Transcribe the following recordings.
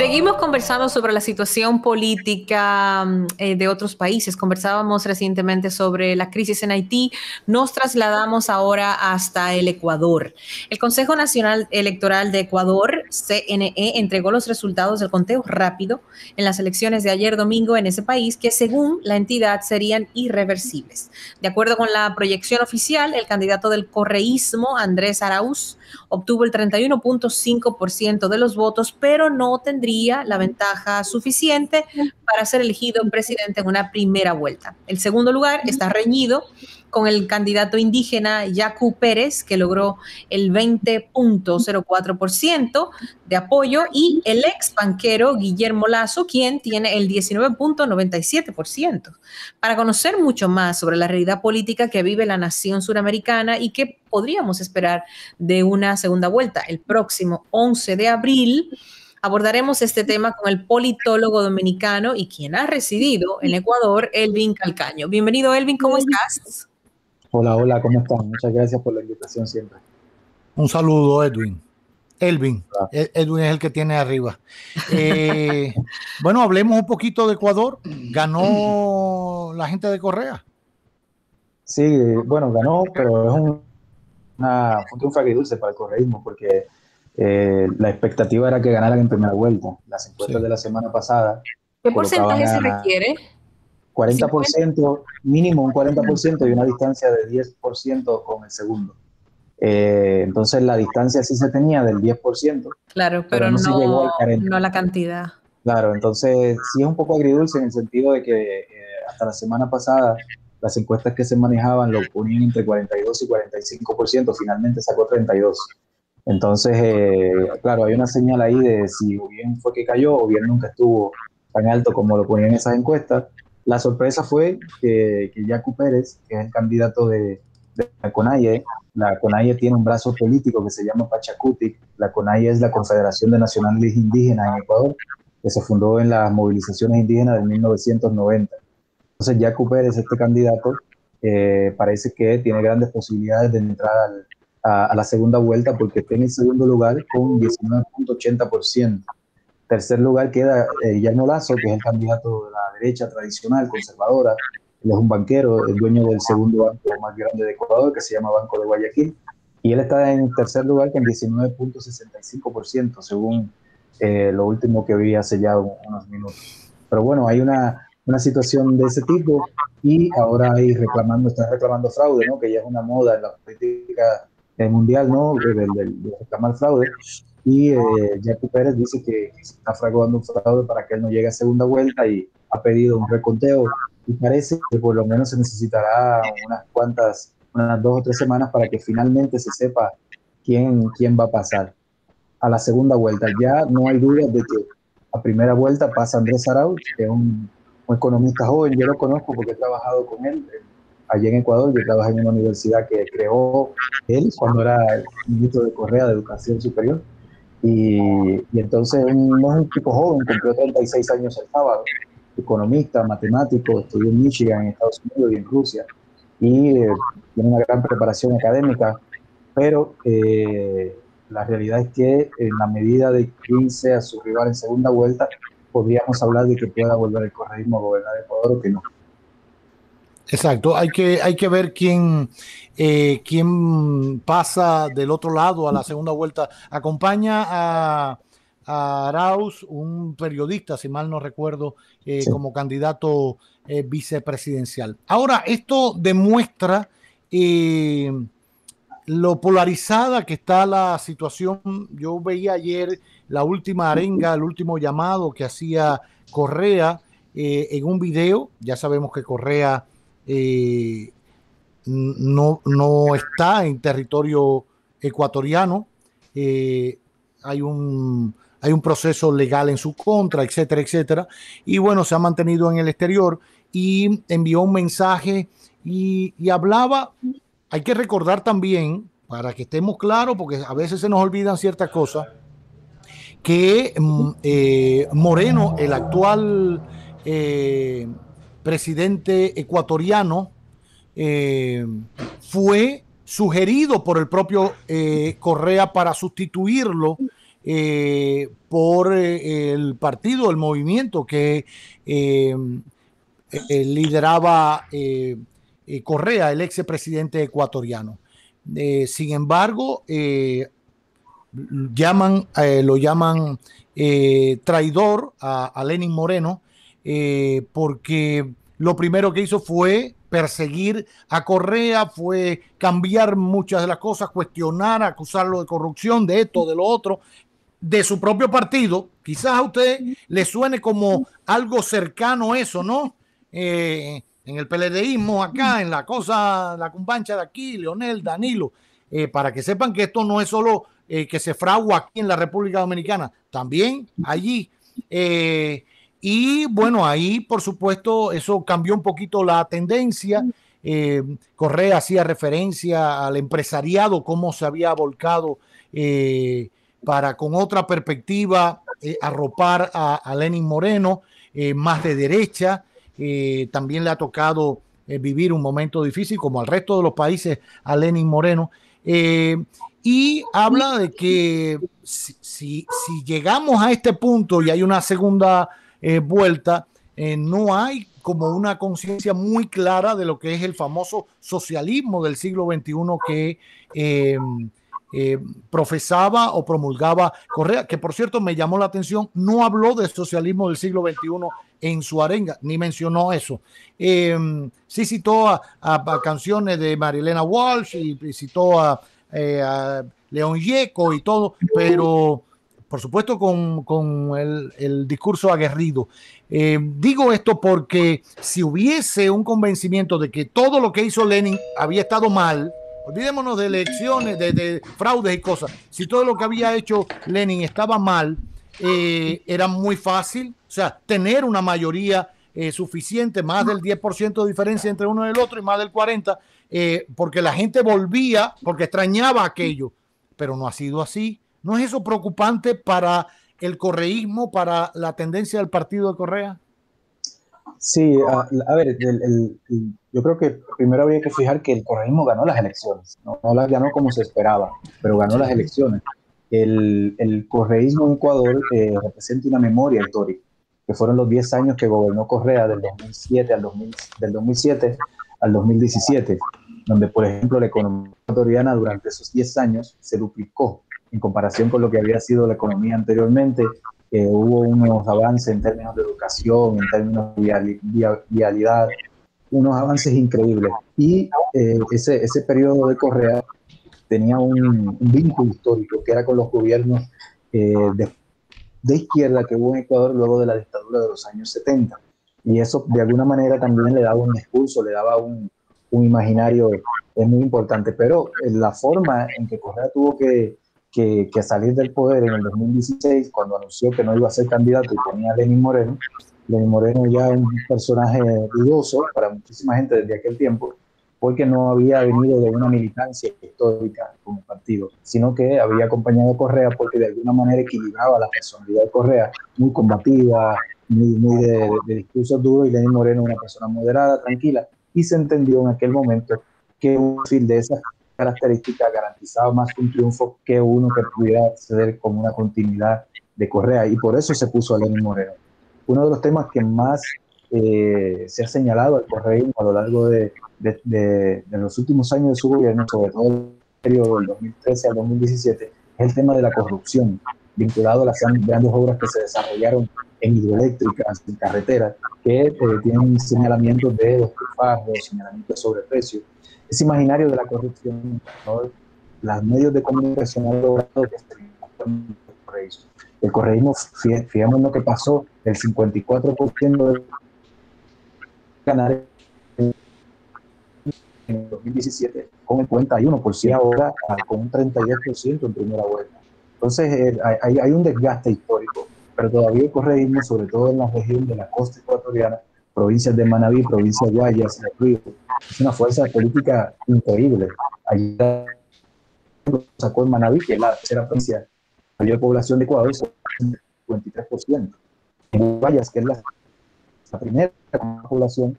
Seguimos conversando sobre la situación política de otros países. Conversábamos recientemente sobre la crisis en Haití. Nos trasladamos ahora hasta el Ecuador. El Consejo Nacional Electoral de Ecuador, CNE, entregó los resultados del conteo rápido en las elecciones de ayer domingo en ese país, que según la entidad serían irreversibles. De acuerdo con la proyección oficial, el candidato del correísmo, Andrés Arauz, obtuvo el 31.5% de los votos, pero no tendría la ventaja suficiente para ser elegido presidente en una primera vuelta. El segundo lugar está reñido con el candidato indígena Yacu Pérez, que logró el 20.04% de apoyo, y el ex banquero Guillermo Lasso, quien tiene el 19.97%. Para conocer mucho más sobre la realidad política que vive la nación suramericana y qué podríamos esperar de una segunda vuelta el próximo 11 de abril, abordaremos este tema con el politólogo dominicano y quien ha residido en Ecuador, Elvin Calcaño. Bienvenido, Elvin, ¿cómo estás? Hola, hola, ¿cómo están? Muchas gracias por la invitación siempre. Un saludo, Edwin. Elvin. Edwin es el que tiene arriba. Bueno, hablemos un poquito de Ecuador. ¿Ganó la gente de Correa? Sí, bueno, ganó, pero es un triunfo agridulce para el correísmo, porque la expectativa era que ganaran en primera vuelta. Las encuestas de la semana pasada. ¿Qué porcentaje se requiere? 40%, mínimo un 40% y una distancia de 10% con el segundo. Entonces la distancia sí se tenía del 10%. Claro, pero no, se llegó al 40%. No la cantidad. Claro, entonces sí es un poco agridulce en el sentido de que hasta la semana pasada las encuestas que se manejaban lo ponían entre 42 y 45%, finalmente sacó 32%. Entonces, claro, hay una señal ahí de si o bien fue que cayó o bien nunca estuvo tan alto como lo ponían esas encuestas. La sorpresa fue que Yacu Pérez, que es el candidato de la CONAIE tiene un brazo político que se llama Pachacutic. La CONAIE es la Confederación de Nacionales Indígenas en Ecuador, que se fundó en las movilizaciones indígenas de 1990. Entonces, Yacu Pérez, este candidato, parece que tiene grandes posibilidades de entrar a la segunda vuelta porque está en el segundo lugar con 19.80%. Tercer lugar queda Guillermo Lasso, que es el candidato de la derecha tradicional, conservadora. Él es un banquero, el dueño del segundo banco más grande de Ecuador, que se llama Banco de Guayaquil. Y él está en tercer lugar con 19.65%, según lo último que vi hace ya unos minutos. Pero bueno, hay una situación de ese tipo y ahora están reclamando fraude, ¿no? Que ya es una moda en la política mundial, ¿no? De reclamar fraude. Y Yacu Pérez dice que se está fraguando un fraude para que él no llegue a segunda vuelta y ha pedido un reconteo. Y parece que por lo menos se necesitará unas 2 o 3 semanas para que finalmente se sepa quién va a pasar a la segunda vuelta. Ya no hay dudas de que a primera vuelta pasa Andrés Arauz, que es un economista joven. Yo lo conozco porque he trabajado con él allí en Ecuador. Yo trabajé en una universidad que creó él cuando era ministro de Correa de Educación Superior. Y entonces no es un tipo joven, cumplió 36 años el sábado, economista, matemático, estudió en Michigan, en Estados Unidos y en Rusia, y tiene una gran preparación académica, pero la realidad es que en la medida de quién sea su rival en segunda vuelta, podríamos hablar de que pueda volver el correísmo a gobernar Ecuador o que no. Exacto, hay que ver quién pasa del otro lado a la segunda vuelta. Acompaña a Arauz, un periodista, si mal no recuerdo, sí, como candidato vicepresidencial. Ahora, esto demuestra lo polarizada que está la situación. Yo veía ayer la última arenga, el último llamado que hacía Correa en un video. Ya sabemos que Correa no está en territorio ecuatoriano, hay un proceso legal en su contra, etcétera, etcétera, y bueno, se ha mantenido en el exterior y envió un mensaje y hablaba. Hay que recordar también, para que estemos claros, porque a veces se nos olvidan ciertas cosas, que Moreno, el actual presidente ecuatoriano, fue sugerido por el propio Correa para sustituirlo por el partido, el movimiento que lideraba Correa, el ex presidente ecuatoriano. Sin embargo, lo llaman traidor a Lenín Moreno, porque lo primero que hizo fue perseguir a Correa, fue cambiar muchas de las cosas, cuestionar, acusarlo de corrupción, de esto, de lo otro, de su propio partido. Quizás a usted le suene como algo cercano eso, ¿no? En el PLDismo acá, en la cosa, la cumbancha de aquí, Leonel, Danilo, para que sepan que esto no es solo que se fragua aquí en la República Dominicana, también allí. Y bueno, ahí por supuesto eso cambió un poquito la tendencia. Correa hacía referencia al empresariado, cómo se había volcado para con otra perspectiva arropar a Lenín Moreno, más de derecha. También le ha tocado vivir un momento difícil, como al resto de los países, a Lenín Moreno. Y habla de que si llegamos a este punto y hay una segunda vuelta, no hay como una conciencia muy clara de lo que es el famoso socialismo del siglo XXI que profesaba o promulgaba Correa, que por cierto me llamó la atención, no habló del socialismo del siglo XXI en su arenga, ni mencionó eso. Sí citó a canciones de Marilena Walsh y citó a León Gieco y todo, pero por supuesto con el discurso aguerrido. Digo esto porque si hubiese un convencimiento de que todo lo que hizo Lenin había estado mal, olvidémonos de elecciones, de fraudes y cosas, si todo lo que había hecho Lenin estaba mal, era muy fácil, o sea, tener una mayoría suficiente, más del 10% de diferencia entre uno y el otro y más del 40%, porque la gente volvía, porque extrañaba aquello, pero no ha sido así. ¿No es eso preocupante para el correísmo, para la tendencia del partido de Correa? Sí, a ver, yo creo que primero habría que fijar que el correísmo ganó las elecciones, no las ganó como se esperaba, pero ganó las elecciones. El correísmo en Ecuador representa una memoria histórica, que fueron los 10 años que gobernó Correa del 2007 al 2017, donde, por ejemplo, la economía ecuatoriana durante esos 10 años se duplicó en comparación con lo que había sido la economía anteriormente. Hubo unos avances en términos de educación, en términos de vialidad, unos avances increíbles. Y ese periodo de Correa tenía un vínculo histórico que era con los gobiernos de izquierda que hubo en Ecuador luego de la dictadura de los años 70. Y eso de alguna manera también le daba un discurso, le daba un imaginario muy importante. Pero la forma en que Correa tuvo que salir del poder en el 2016, cuando anunció que no iba a ser candidato y ponía a Lenín Moreno ya un personaje dudoso para muchísima gente desde aquel tiempo, porque no había venido de una militancia histórica como partido, sino que había acompañado a Correa porque de alguna manera equilibraba la personalidad de Correa, muy combativa, muy de discursos duros, y Lenín Moreno una persona moderada, tranquila, y se entendió en aquel momento que un perfil de esas características garantizaba más un triunfo que uno que pudiera ceder como una continuidad de Correa, y por eso se puso a Lenín Moreno. Uno de los temas que más se ha señalado al correísmo a lo largo de los últimos años de su gobierno, sobre todo el periodo del 2013 al 2017, es el tema de la corrupción, vinculado a las grandes obras que se desarrollaron en hidroeléctricas, en carreteras, que tienen señalamientos de despilfarros, señalamientos de sobreprecio. Ese imaginario de la corrupción, ¿no? Los medios de comunicación han logrado que el correísmo, fijemos lo que pasó, el 54% de ganar en el 2017 con el 51%, y ahora con un 32% en primera vuelta. Entonces hay un desgaste histórico, pero todavía el correísmo, sobre todo en la región de la costa ecuatoriana, provincias de Manabí, provincia de Guayas, el Río, es una fuerza política increíble. Allí sacó en Manabí, que es la tercera provincia, mayor población de Ecuador, es el 53%. En Guayas, que es la primera población.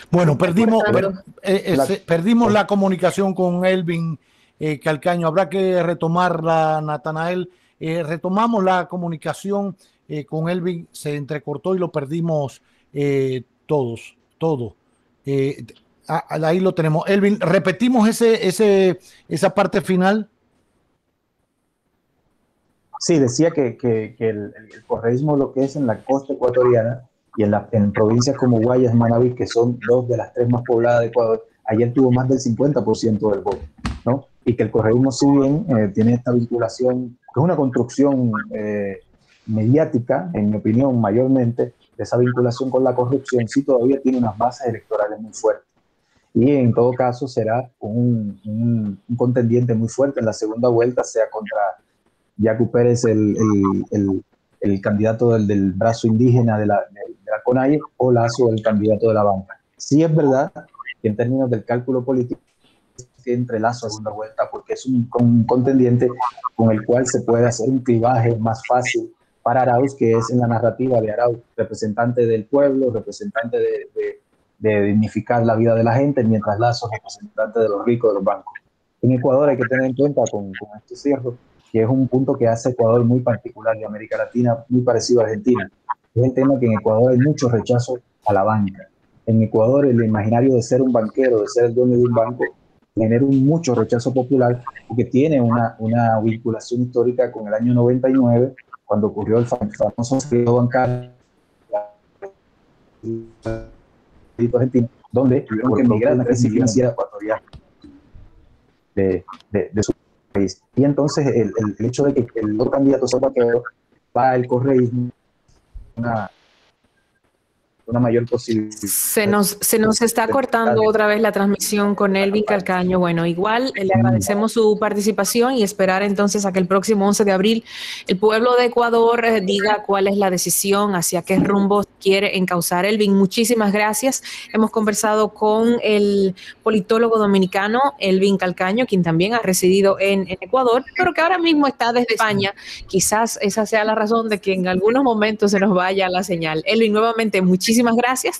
Bueno, perdimos la comunicación con Elvin Calcaño. Habrá que retomarla, Natanael. Retomamos la comunicación con Elvin, se entrecortó y lo perdimos todo. Ahí lo tenemos. Elvin, repetimos esa parte final. Sí, decía que el correísmo, lo que es en la costa ecuatoriana y en provincias como Guayas, Manabí, que son dos de las tres más pobladas de Ecuador, ayer tuvo más del 50% del voto, ¿no? Y que el correísmo, si bien tiene esta vinculación, que es una construcción mediática, en mi opinión, mayormente, de esa vinculación con la corrupción, sí todavía tiene unas bases electorales muy fuertes. Y en todo caso será un contendiente muy fuerte en la segunda vuelta, sea contra Yacu Pérez, el candidato del brazo indígena de la CONAIE, o Lazo, el candidato de la banca. Sí es verdad que en términos del cálculo político entre Lazo a segunda vuelta, porque es un contendiente con el cual se puede hacer un clivaje más fácil para Arauz, que es en la narrativa de Arauz, representante del pueblo, representante de dignificar la vida de la gente, mientras Lazo es representante de los ricos, de los bancos. En Ecuador hay que tener en cuenta con este cierre que es un punto que hace Ecuador muy particular y América Latina muy parecido a Argentina. Es el tema que en Ecuador hay mucho rechazo a la banca. En Ecuador el imaginario de ser un banquero, de ser el dueño de un banco, genera mucho rechazo popular porque tiene una vinculación histórica con el año 99, cuando ocurrió el famoso frío bancario argentino, donde tuvieron que emigrar a la crisis financiera ecuatoriana de su país. Y entonces el hecho de que el otro candidato sea banquero para el correísmo una mayor posibilidad. Se nos está cortando otra vez la transmisión con Elvin Calcaño. Bueno, igual le agradecemos su participación y esperar entonces a que el próximo 11 de abril el pueblo de Ecuador diga cuál es la decisión, hacia qué rumbo quiere encauzar. Elvin, muchísimas gracias. Hemos conversado con el politólogo dominicano Elvin Calcaño, quien también ha residido en Ecuador, pero que ahora mismo está desde España. Quizás esa sea la razón de que en algunos momentos se nos vaya la señal. Elvin, nuevamente, muchísimas gracias.